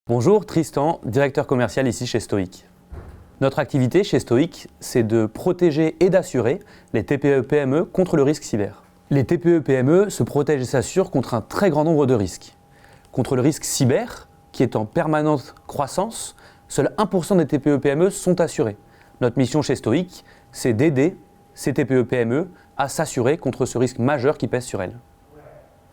Bonjour, Tristan, directeur commercial ici chez Stoic. Notre activité chez Stoic, c'est de protéger et d'assurer les TPE-PME contre le risque cyber. Les TPE-PME se protègent et s'assurent contre un très grand nombre de risques. Contre le risque cyber, qui est en permanente croissance, seuls 1% des TPE-PME sont assurés. Notre mission chez Stoic, c'est d'aider ces TPE-PME à s'assurer contre ce risque majeur qui pèse sur elles.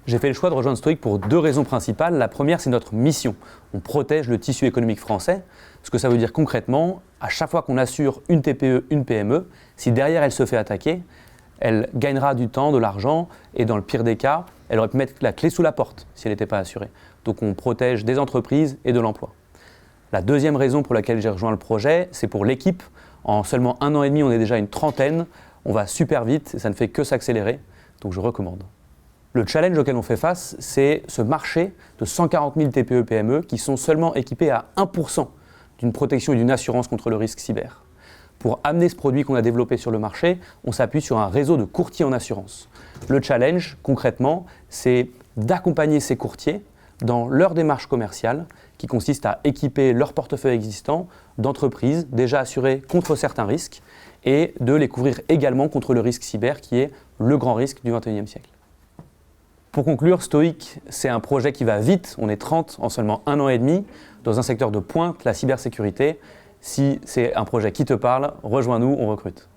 J'ai fait le choix de rejoindre Stoic pour deux raisons principales. La première, c'est notre mission. On protège le tissu économique français. Ce que ça veut dire concrètement, à chaque fois qu'on assure une TPE, une PME, si derrière elle se fait attaquer, elle gagnera du temps, de l'argent et dans le pire des cas, elle aurait pu mettre la clé sous la porte si elle n'était pas assurée. Donc on protège des entreprises et de l'emploi. La deuxième raison pour laquelle j'ai rejoint le projet, c'est pour l'équipe. En seulement 1 an et demi, on est déjà une trentaine. On va super vite et ça ne fait que s'accélérer. Donc je recommande. Le challenge auquel on fait face, c'est ce marché de 140 000 TPE-PME qui sont seulement équipés à 1% d'une protection et d'une assurance contre le risque cyber. Pour amener ce produit qu'on a développé sur le marché, on s'appuie sur un réseau de courtiers en assurance. Le challenge, concrètement, c'est d'accompagner ces courtiers dans leur démarche commerciale qui consiste à équiper leur portefeuille existant d'entreprises déjà assurées contre certains risques et de les couvrir également contre le risque cyber qui est le grand risque du XXIe siècle. Pour conclure, Stoic, c'est un projet qui va vite, on est 30 en seulement 1 an et demi, dans un secteur de pointe, la cybersécurité. Si c'est un projet qui te parle, rejoins-nous, on recrute.